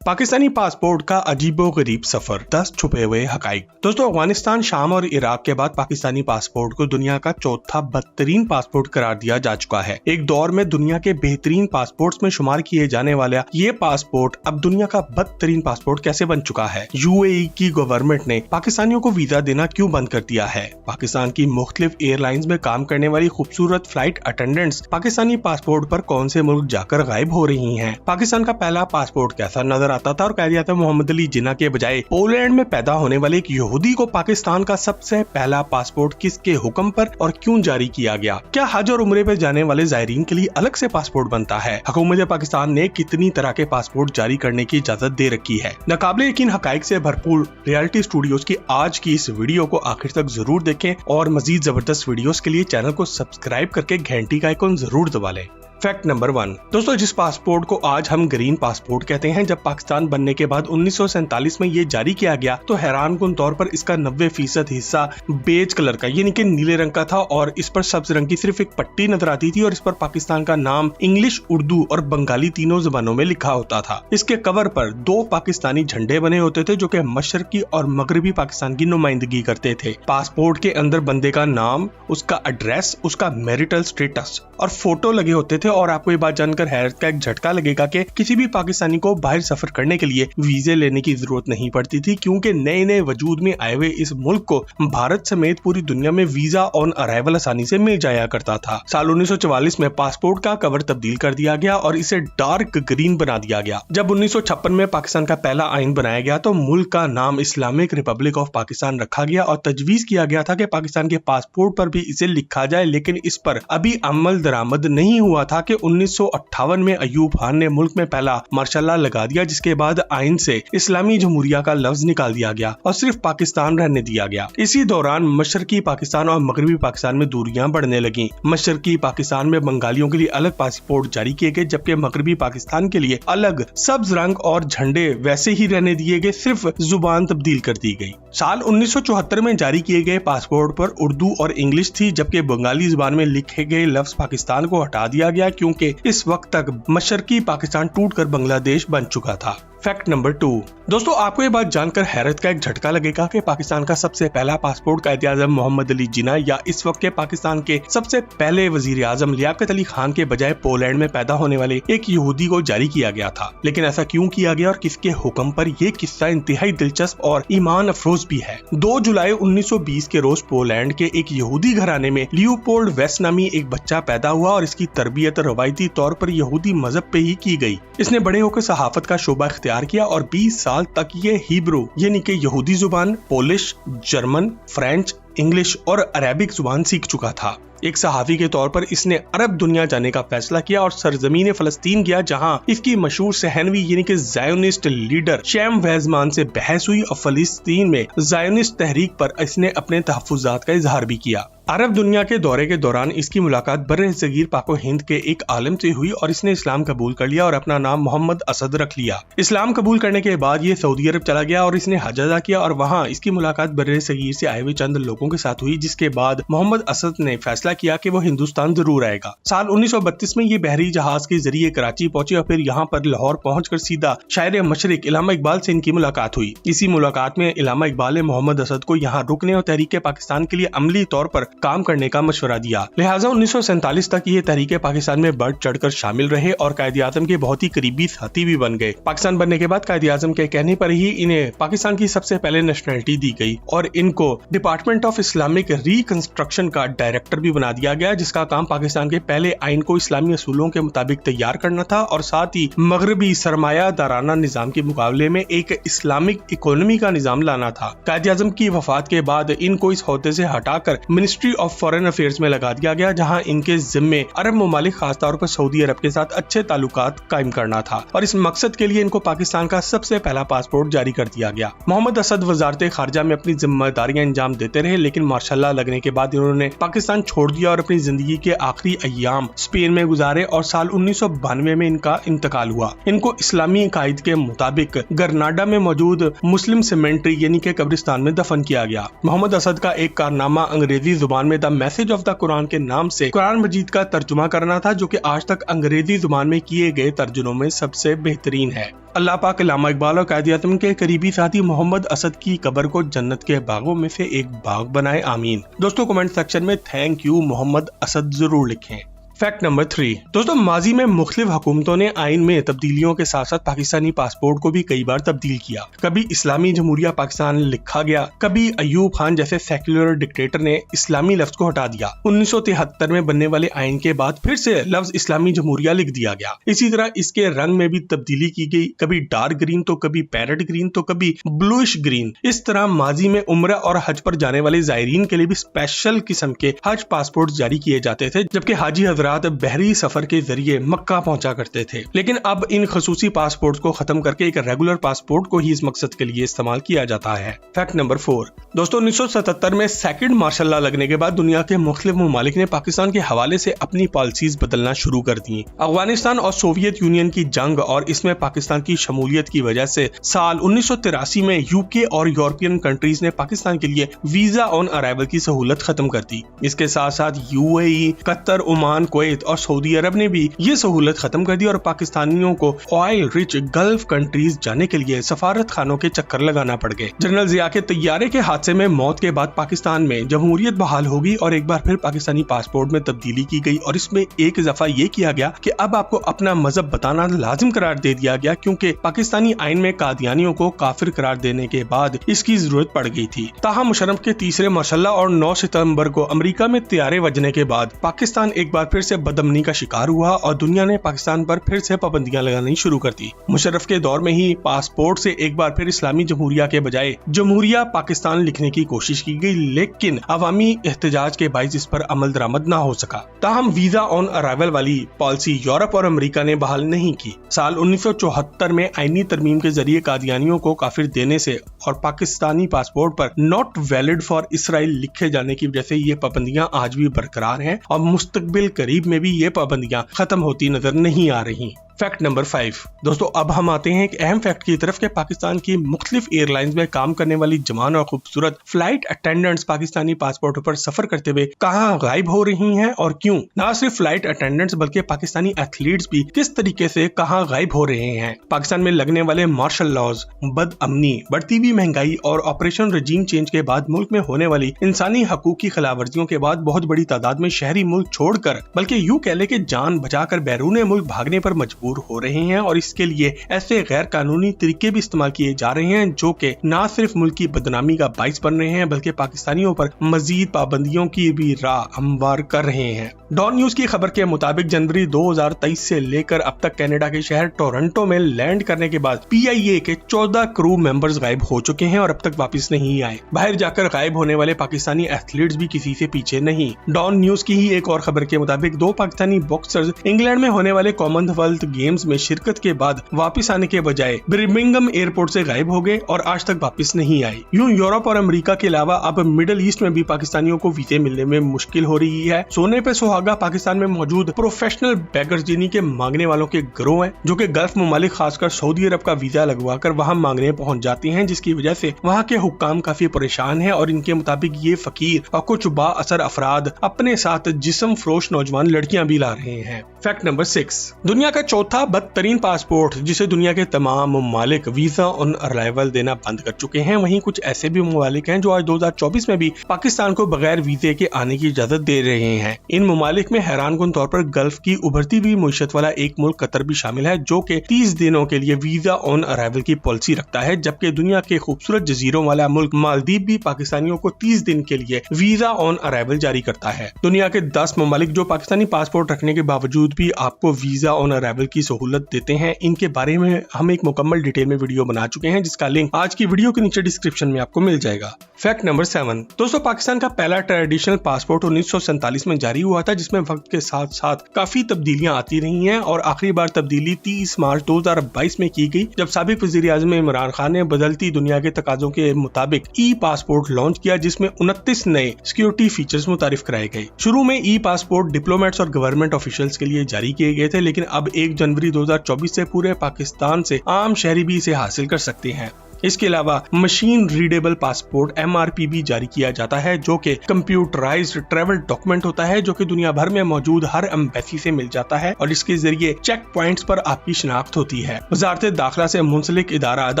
Pakistani passport का अजीबोगरीब सफर, 10 छुपे हुए हकाइक। दोस्तों, अफगानिस्तान, शाम और इराक के बाद पाकिस्तानी पासपोर्ट को दुनिया का चौथा बदतरीन पासपोर्ट करार दिया जा चुका है। एक दौर में दुनिया के बेहतरीन पासपोर्ट्स में शुमार किए जाने वाला ये पासपोर्ट अब दुनिया का बदतरीन पासपोर्ट कैसे बन चुका है? यूएई की गवर्नमेंट ने पाकिस्तानियों को वीजा देना क्यों बंद कर दिया है? पाकिस्तान की मुख्तलिफ एयरलाइंस में काम करने वाली खूबसूरत फ्लाइट अटेंडेंट्स पाकिस्तानी पासपोर्ट पर कौन से मुल्क जाकर गायब हो रही हैं? पाकिस्तान का पहला पासपोर्ट कैसा नजर आता था और कायद-ए-आज़म मोहम्मद अली जिन्ना के बजाय पोलैंड में पैदा होने वाले एक यहूदी को पाकिस्तान का सबसे पहला पासपोर्ट किसके हुक्म पर और क्यों जारी किया गया? क्या हज और उम्रे पर जाने वाले ज़ायरीन के लिए अलग से पासपोर्ट बनता है? हुकूमत पाकिस्तान ने कितनी तरह के पासपोर्ट जारी करने की इजाजत दे रखी है? नाकाबिले यकीन हकाइक से भरपूर रियलिटी स्टूडियोज की आज की इस वीडियो को आखिर तक जरूर देखें और मजीद जबरदस्त वीडियोस के लिए चैनल को सब्सक्राइब करके घंटी का आइकन जरूर दबा लें। Fact number 1। दोस्तों, जिस पासपोर्ट को आज हम ग्रीन पासपोर्ट कहते हैं, जब पाकिस्तान बनने के बाद 1947 में ये जारी किया गया तो हैरानकुन तौर पर इसका 90% हिस्सा बेज कलर का यानी कि नीले रंग का था और इस पर सब्ज रंग की सिर्फ एक पट्टी नजर आती थी और इस पर पाकिस्तान का नाम इंग्लिश, उर्दू और बंगाली तीनों जबानों में लिखा होता था। इसके कवर पर 2 पाकिस्तानी झंडे बने होते थे जो कि मशरकी और मगरबी पाकिस्तान की नुमाइंदगी करते थे। पासपोर्ट के अंदर बंदे का नाम, उसका एड्रेस, उसका मैरिटल स्टेटस और फोटो लगे होते थे। और आपको ये बात जानकर हैरत का एक झटका लगेगा कि किसी भी पाकिस्तानी को बाहर सफर करने के लिए वीजे लेने की जरूरत नहीं पड़ती थी, क्योंकि नए नए वजूद में आए हुए इस मुल्क को भारत समेत पूरी दुनिया में वीजा ऑन अराइवल आसानी से मिल जाया करता था। साल 1944 में पासपोर्ट का कवर तब्दील कर दिया गया और इसे डार्क ग्रीन बना दिया गया। जब 1956 में पाकिस्तान का पहला आइन बनाया गया तो मुल्क का नाम इस्लामिक रिपब्लिक ऑफ पाकिस्तान रखा गया और तजवीज किया गया था कि पाकिस्तान के पासपोर्ट पर भी इसे लिखा जाए, लेकिन इस पर अभी अमल दरामद नहीं हुआ था कि 1958 में अयूब खान ने मुल्क में पहला मार्शल लॉ लगा दिया, जिसके बाद आइन से इस्लामी जमहूरिया का लफ्ज निकाल दिया गया और सिर्फ पाकिस्तान रहने दिया गया। इसी दौरान मशरकी पाकिस्तान और मगरबी पाकिस्तान में दूरियां बढ़ने लगी। मशरकी पाकिस्तान में बंगालियों के लिए अलग पासपोर्ट जारी किए गए, जबकि मगरबी पाकिस्तान के लिए अलग सब्ज रंग और झंडे वैसे ही रहने दिए गए, सिर्फ जुबान तब्दील कर दी गई। साल 1974 में जारी किए गए पासपोर्ट पर उर्दू और इंग्लिश थी, जबकि बंगाली जुबान में लिखे गए लफ्ज पाकिस्तान को हटा दिया गया, क्योंकि इस वक्त तक मशरकी पाकिस्तान टूटकर बांग्लादेश बन चुका था। Fact number 2। दोस्तों, आपको ये बात जानकर हैरत का एक झटका लगेगा कि पाकिस्तान का सबसे पहला पासपोर्ट कायद-ए-आज़म मोहम्मद अली जिन्ना या इस वक्त के पाकिस्तान के सबसे पहले वजीर आजम लियाकत अली खान के बजाय पोलैंड में पैदा होने वाले एक यहूदी को जारी किया गया था। लेकिन ऐसा क्यों किया गया और किसके हुक्म पर? ये किस्सा इंतहाई दिलचस्प और ईमान अफरोज भी है। 2 जुलाई 1920 के रोज पोलैंड के एक यहूदी घराने में लियोपोल्ड वेस्ट नामी एक बच्चा पैदा हुआ और इसकी तरबियत रवायती तौर पर यहूदी मजहब पे ही की गई। इसने बड़े होकर सहाफत का शोबा इख्तियार किया और 20 साल तक ये हिब्रू यानी कि यहूदी जुबान, पोलिश, जर्मन, फ्रेंच, इंग्लिश और अरेबिक जुबान सीख चुका था। एक सहाफी के तौर पर इसने अरब दुनिया जाने का फैसला किया और सरजमीन फलस्तीन गया, जहां इसकी मशहूर सहनवी यानी कि ज़ायोनिस्ट लीडर शैम वेज़मान से बहस हुई और फलस्तीन में ज़ायोनिस्ट तहरीक पर इसने अपने तहफ़्फ़ुज़ात का इजहार भी किया। अरब दुनिया के दौरे के दौरान इसकी मुलाकात बर्र-ए-ज़गीर पाको हिंद के एक आलिम से हुई और इसने इस्लाम कबूल कर लिया और अपना नाम मोहम्मद असद रख लिया। इस्लाम कबूल करने के बाद ये सऊदी अरब चला गया और इसने हज अदा किया और वहाँ इसकी मुलाकात बर्र-ए-ज़गीर से आए हुए चंद लोगों के साथ हुई, जिसके बाद मोहम्मद असद ने फैसला किया कि वो हिंदुस्तान जरूर आएगा। साल 1932 में ये बहरी जहाज के जरिए कराची पहुंचे और फिर यहाँ पर लाहौर पहुंचकर सीधा शायर मशरिक इलामा इकबाल से इनकी मुलाकात हुई। इसी मुलाकात में इलामा इकबाल ने मोहम्मद असद को यहाँ रुकने और तहरीक पाकिस्तान के लिए अमली तौर पर काम करने का मशवरा दिया। लिहाजा 1947 तक ये तहरीक पाकिस्तान में बढ़ चढ़कर शामिल रहे और कायद-ए-आज़म के बहुत ही करीबी साथी भी बन गए। पाकिस्तान बनने के बाद कायद-ए-आज़म के कहने पर ही इन्हें पाकिस्तान की सबसे पहले नेशनलिटी दी गई और इनको डिपार्टमेंट ऑफ इस्लामिक रिकंस्ट्रक्शन का डायरेक्टर भी बना दिया गया, जिसका काम पाकिस्तान के पहले आइन को इस्लामी असूलों के मुताबिक तैयार करना था और साथ ही मगरबी सरमायादाराना निजाम के मुकाबले में एक इस्लामिक इकोनॉमी का निजाम लाना था। कायद-ए-आज़म की वफात के बाद इनको इस ओहदे से हटाकर मिनिस्ट्री ऑफ फॉरेन अफेयर्स में लगा दिया गया, जहां इनके जिम्मे अरब ममालिक खासतौर पर सऊदी अरब के साथ अच्छे ताल्लुकात कायम करना था और इस मकसद के लिए इनको पाकिस्तान का सबसे पहला पासपोर्ट जारी कर दिया गया। मोहम्मद असद वजारत खारजा में अपनी जिम्मेदारियां अंजाम देते रहे, लेकिन मार्शल लॉ लगने के बाद इन्होंने पाकिस्तान छोड़ दिया और अपनी जिंदगी के आखिरी अय्याम स्पेन में गुजारे और साल 1992 में इनका इंतकाल हुआ। इनको इस्लामी कायद के मुताबिक गरनाडा में मौजूद मुस्लिम सेमेंट्री यानी कि कब्रिस्तान में दफन किया गया। मोहम्मद असद का एक कारनामा अंग्रेजी जुबान में the message of the Quran के नाम से कुरान मजीद का तर्जुमा करना था, जो कि आज तक अंग्रेजी जुबान में किए गए तर्जुमों में सबसे बेहतरीन है। अल्लाह पाक अल्लामा इकबाल और कायद-ए-आज़म के करीबी साथी मोहम्मद असद की कब्र को जन्नत के बागों में से एक बाग बनाए, आमीन। दोस्तों कमेंट सेक्शन में थैंक यू मोहम्मद असद जरूर लिखें। फैक्ट नंबर 3 दोस्तों, माजी में मुख्तलिफ हुकूमतों ने आइन में तब्दीलियों के साथ साथ पाकिस्तानी पासपोर्ट को भी कई बार तब्दील किया। कभी इस्लामी जमहूरिया पाकिस्तान लिखा गया, कभी अयूब खान जैसे सेक्युलर डिक्टेटर ने इस्लामी लफ्ज को हटा दिया। 1973 में बनने वाले आइन के बाद फिर से लफ्ज इस्लामी जमहूरिया लिख दिया गया। इसी तरह इसके रंग में भी तब्दीली की गई, कभी डार्क ग्रीन तो कभी पैरेट ग्रीन तो कभी ब्लूइश ग्रीन। इस तरह माजी में उम्रा और हज पर जाने वाले जायरीन के लिए भी स्पेशल किस्म के हज पासपोर्ट जारी किए जाते थे, जबकि हाजी हजरात बहरी सफर के जरिए मक्का पहुंचा करते थे। लेकिन अब इन खसूसी पासपोर्ट को खत्म करके एक रेगुलर पासपोर्ट को ही इस मकसद के लिए इस्तेमाल किया जाता है। फैक्ट नंबर 4 दोस्तों, 1977 में सेकंड मार्शल लॉ लगने के बाद दुनिया के मुख्तलिफ ममालिक ने पाकिस्तान के हवाले से अपनी पॉलिसीज बदलना शुरू कर दी। अफगानिस्तान और सोवियत यूनियन की जंग और इसमें पाकिस्तान की शमूलियत की वजह से साल 1983 में यूके और यूरोपियन कंट्रीज ने पाकिस्तान के लिए वीजा ऑन अराइवल की सहूलत खत्म कर दी। इसके साथ साथ यूएई, कतर, ओमान, कुवैत और सऊदी अरब ने भी ये सहूलत खत्म कर दी और पाकिस्तानियों को ऑयल रिच गल्फ कंट्रीज जाने के लिए सफारत खानों के चक्कर लगाना पड़ गए। जनरल जिया के तैयारे के हादसे में मौत के बाद पाकिस्तान में जमहूरियत बहाल होगी और एक बार फिर पाकिस्तानी पासपोर्ट में तब्दीली की गई और इसमें एक इजाफा ये किया गया कि अब आपको अपना मजहब बताना लाजिम करार दे दिया गया, क्योंकि पाकिस्तानी आइन में कादियानियों को काफिर करार देने के बाद इसकी जरूरत पड़ गई थी। ताहम मुशर्रफ के तीसरे मार्शल लॉ और 9 सितंबर को अमेरिका में तैयारे वजने के बाद पाकिस्तान एक बार फिर से बदअमनी का शिकार हुआ और दुनिया ने पाकिस्तान पर फिर से पाबंदियां लगानी शुरू कर दी। मुशर्रफ के दौर में ही पासपोर्ट से एक बार फिर इस्लामी जमहूरिया के बजाय जमहूरिया पाकिस्तान लिखने की कोशिश की गई, लेकिन अवामी एहतजाज के बाइस इस पर अमल दरामद न हो सका। ताहम वीजा ऑन अराइवल वाली पॉलिसी यूरोप और अमेरिका ने बहाल नहीं की। साल 1974 में आईनी तरमीम के जरिए कादियानियों को काफिर देने से और पाकिस्तानी पासपोर्ट पर नॉट वैलिड फॉर इसराइल लिखे जाने की वजह से ये पाबंदियां आज भी बरकरार हैं और मुस्तकबिल करीब में भी ये पाबंदियां खत्म होती नजर नहीं आ रही। फैक्ट नंबर 5 दोस्तों, अब हम आते हैं एक अहम फैक्ट की तरफ कि पाकिस्तान की मुख्तलिफ एयरलाइंस में काम करने वाली जवान और खूबसूरत फ्लाइट अटेंडेंट्स पाकिस्तानी पासपोर्ट पर सफर करते हुए कहां गायब हो रही हैं और क्यों। न सिर्फ फ्लाइट अटेंडेंट्स बल्कि पाकिस्तानी एथलीट्स भी किस तरीके से कहां गायब हो रहे हैं। पाकिस्तान में लगने वाले मार्शल लॉज, बदअमनी, बढ़ती हुई महंगाई और ऑपरेशन रजीम चेंज के बाद मुल्क में होने वाली इंसानी हकूक की खिलाफवर्जियों के बाद बहुत बड़ी तादाद में शहरी मुल्क छोड़कर बल्कि यूं कह ले कि जान बचाकर बैरून मुल्क भागने पर मजबूर हो रहे हैं और इसके लिए ऐसे गैर कानूनी तरीके भी इस्तेमाल किए जा रहे हैं जो कि न सिर्फ मुल्क की बदनामी का बाइस बन रहे हैं बल्कि पाकिस्तानियों पर मजीद पाबंदियों की भी राह हमवार कर रहे हैं। डॉन न्यूज की खबर के मुताबिक जनवरी 2023 से लेकर अब तक कनाडा के शहर टोरंटो में लैंड करने के बाद PIA के 14 क्रू मेंबर्स गायब हो चुके हैं और अब तक वापस नहीं आए। बाहर जाकर गायब होने वाले पाकिस्तानी एथलीट्स भी किसी से पीछे नहीं। डॉन न्यूज की ही एक और खबर के मुताबिक 2 पाकिस्तानी बॉक्सर्स इंग्लैंड में होने वाले कॉमनवेल्थ गेम्स में शिरकत के बाद वापस आने के बजाय बर्मिंघम एयरपोर्ट से गायब हो गए और आज तक वापस नहीं आए। यूं यूरोप और अमेरिका के अलावा अब मिडिल ईस्ट में भी पाकिस्तानियों को वीजे मिलने में मुश्किल हो रही है। सोने पे सुहागा पाकिस्तान में मौजूद प्रोफेशनल बेगर्स जिन्हीं के मांगने वालों के गिरोह हैं, जो कि गल्फ ममालिक खासकर सऊदी अरब का वीजा लगवाकर वहां मांगने पहुंच जाती हैं, जिसकी वजह से वहां के हुक्काम काफी परेशान हैं और इनके मुताबिक ये फकीर और कुछ बाअसर अफराद अपने साथ जिस्म फरोश नौजवान लड़कियां भी ला रहे हैं। फैक्ट नंबर 6 दुनिया का चौथा बदतरीन पासपोर्ट जिसे दुनिया के तमाम ममालिक वीजा ऑन अराइवल देना बंद कर चुके हैं, वहीं कुछ ऐसे भी ममालिक हैं जो आज 2024 में भी पाकिस्तान को बगैर वीजे के आने की इजाजत दे रहे हैं। इन ममालिक में हैरानकुन तौर पर गल्फ की उभरती हुई मुईशत वाला एक मुल्क कतर भी शामिल है, जो कि 30 दिनों के लिए वीजा ऑन अराइवल की पॉलिसी रखता है, जबकि दुनिया के खूबसूरत जजीरों वाला मुल्क मालदीव भी पाकिस्तानियों को 30 दिन के लिए वीजा ऑन अराइवल जारी करता है। दुनिया के 10 ममालिक जो पाकिस्तानी पासपोर्ट रखने के बावजूद भी आपको वीजा ऑन अराइवल की सहूलत देते हैं, इनके बारे में हम एक मुकम्मल डिटेल में वीडियो बना चुके हैं, जिसका लिंक आज की वीडियो के नीचे डिस्क्रिप्शन में आपको मिल जाएगा। फैक्ट नंबर 7 दोस्तों, पाकिस्तान का पहला ट्रेडिशनल पासपोर्ट 1947 में जारी हुआ था, जिसमें वक्त के साथ साथ काफी तब्दीलियां आती रही हैं और आखिरी बार तब्दीली 30 मार्च 2022 में की गई, जब साबिक वज़ीर-ए-आज़म इमरान खान ने बदलती दुनिया के तकाजों के मुताबिक ई पासपोर्ट लॉन्च किया, जिसमें 29 नए सिक्योरिटी फीचर्स मुतारिफ कराए गए। शुरू में ई पासपोर्ट डिप्लोमेट्स और गवर्नमेंट ऑफिशियल्स के लिए जारी किए गए थे, लेकिन अब 1 जनवरी 2024 से पूरे पाकिस्तान से आम शहरी भी इसे हासिल कर सकते हैं। इसके अलावा मशीन रीडेबल पासपोर्ट MRP भी जारी किया जाता है, जो कि कंप्यूटराइज्ड ट्रैवल डॉक्यूमेंट होता है, जो कि दुनिया भर में मौजूद हर एम्बेसी से मिल जाता है और इसके जरिए चेक पॉइंट्स पर आपकी शिनाख्त होती है। वजारत दाखिला से मुंसलिक इदारा द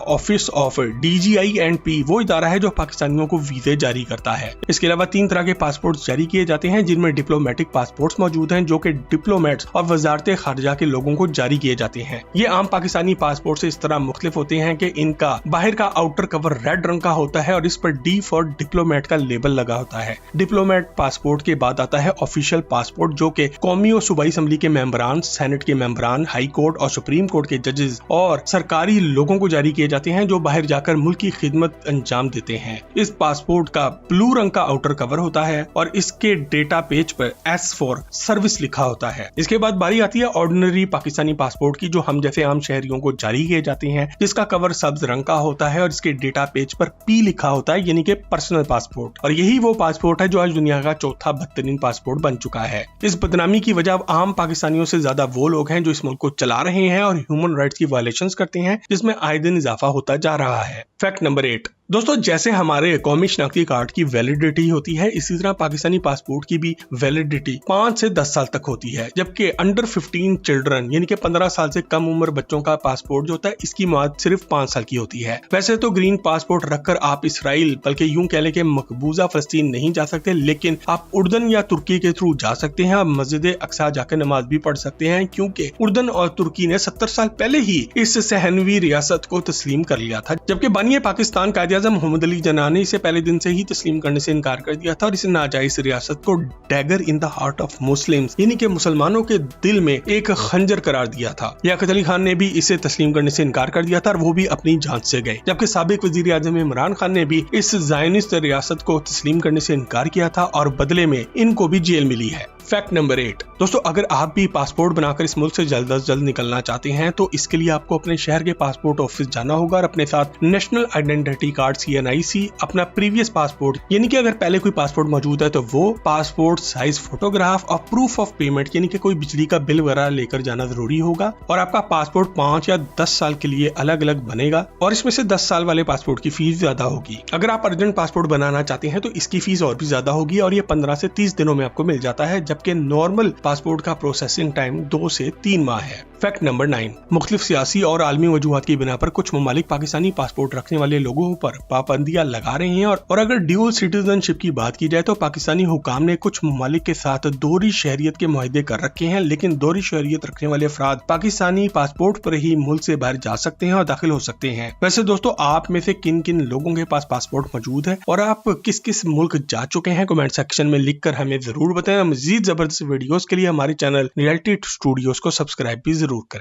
ऑफिस ऑफ DGI&P वो इदारा है जो पाकिस्तानियों को वीजे जारी करता है। इसके अलावा 3 तरह के पासपोर्ट जारी किए जाते हैं, जिनमें डिप्लोमेटिक पासपोर्ट मौजूद हैं, जो कि डिप्लोमेट्स और वजारत खारजा के लोगों को जारी किए जाते हैं। ये आम पाकिस्तानी पासपोर्ट से इस तरह मुख्तलिफ होते हैं कि इनका बाहर का आउटर कवर रेड रंग का होता है और इस पर D फॉर डिप्लोमेट का लेबल लगा होता है। डिप्लोमेट पासपोर्ट के बाद आता है ऑफिशियल पासपोर्ट, जो कि कौमी और सूबाई असम्बली के मेंबरान, सेनेट के मेंबरान, हाई कोर्ट और सुप्रीम कोर्ट के जजेस और सरकारी लोगों को जारी किए जाते हैं, जो बाहर जाकर मुल्क की खिदमत अंजाम देते हैं। इस पासपोर्ट का ब्लू रंग का आउटर कवर होता है और इसके डेटा पेज पर S फॉर सर्विस लिखा होता है। इसके बाद बारी आती है ऑर्डिनरी पाकिस्तानी पासपोर्ट की, जो हम जैसे आम शहरियों को जारी किए जाते हैं, जिसका कवर सब्ज रंग का होता है और इसके डेटा पेज पर P लिखा होता है, यानी कि पर्सनल पासपोर्ट। और यही वो पासपोर्ट है जो आज दुनिया का चौथा बदतरीन पासपोर्ट बन चुका है। इस बदनामी की वजह आम पाकिस्तानियों से ज्यादा वो लोग हैं जो इस मुल्क को चला रहे हैं और ह्यूमन राइट्स की वायलेशंस करते हैं, जिसमें आए दिन इजाफा होता जा रहा है। फैक्ट नंबर 8 दोस्तों, जैसे हमारे कौमी शनाख्ती कार्ड की वैलिडिटी होती है, इसी तरह पाकिस्तानी पासपोर्ट की भी वैलिडिटी 5 से 10 साल तक होती है, जबकि अंडर 15 चिल्ड्रन यानी कि 15 साल से कम उम्र बच्चों का पासपोर्ट जो होता है, इसकी मुआद सिर्फ 5 साल की होती है। वैसे तो ग्रीन पासपोर्ट रखकर आप इसराइल बल्कि यूं कह लें कि मकबूजा फलस्तीन नहीं जा सकते, लेकिन आप उर्दन या तुर्की के थ्रू जा सकते हैं। आप मस्जिद अक्सा जाकर नमाज भी पढ़ सकते हैं, क्योंकि उर्दन और तुर्की ने 70 साल पहले ही इस सहनवी रियासत को तस्लीम कर लिया था, जबकि बानिए पाकिस्तान कायदे आज़म मोहम्मद अली जिन्ना ने इसे पहले दिन से ही तस्लीम करने से इनकार कर दिया था और इस नाजायज रियासत को dagger in the heart of Muslims यानी कि मुसलमानों के दिल में एक खंजर करार दिया था। लियाकत अली खान ने भी इसे तस्लीम करने से इनकार कर दिया था और वो भी अपनी जान से गए, जबकि साबिक वजीर आज़म इमरान खान ने भी इस ज़ायनिस्ट रियासत को तस्लीम करने से इनकार किया था और बदले में इनको भी जेल मिली है। फैक्ट नंबर 8 दोस्तों, अगर आप भी पासपोर्ट बनाकर इस मुल्क से जल्द अज जल्द निकलना चाहते हैं तो इसके लिए आपको अपने शहर के पासपोर्ट ऑफिस जाना होगा और अपने साथ नेशनल आइडेंटिटी कार्ड CNIC, अपना प्रीवियस पासपोर्ट यानी कि अगर पहले कोई पासपोर्ट मौजूद है तो वो, पासपोर्ट साइज फोटोग्राफ और प्रूफ ऑफ पेमेंट यानी कि कोई बिजली का बिल वगैरह लेकर जाना जरूरी होगा। और आपका पासपोर्ट 5 या 10 साल के लिए अलग अलग बनेगा और इसमें से 10 साल वाले पासपोर्ट की फीस ज्यादा होगी। अगर आप अर्जेंट पासपोर्ट बनाना चाहते हैं तो इसकी फीस और भी ज्यादा होगी और ये 15 से 30 दिनों में आपको मिल जाता है, जबकि नॉर्मल पासपोर्ट का प्रोसेसिंग टाइम 2 से 3 माह है। फैक्ट नंबर 9 मुख्तलिफ सियासी और आलमी वजूहात की बिना पर कुछ ममालिक पाकिस्तानी पासपोर्ट रखने वाले लोगों पर पाबंदियां लगा रहे हैं और अगर ड्यूल सिटीजनशिप की बात की जाए तो पाकिस्तानी हुकाम ने कुछ ममालिक के साथ दोहरी शहरियत के मुआहदे कर रखे हैं, लेकिन दोहरी शहरियत रखने वाले अफराद पाकिस्तानी पासपोर्ट पर ही मुल्क से बाहर जा सकते हैं और दाखिल हो सकते हैं। वैसे दोस्तों, आप में से किन किन लोगों के पास पासपोर्ट मौजूद है और आप किस किस मुल्क जा चुके हैं, कमेंट सेक्शन में लिखकर हमें जरूर बताएं। मजीद जबरदस्त वीडियोस के लिए हमारे चैनल रियलिटी स्टूडियोज को सब्सक्राइब भी जरूर करें।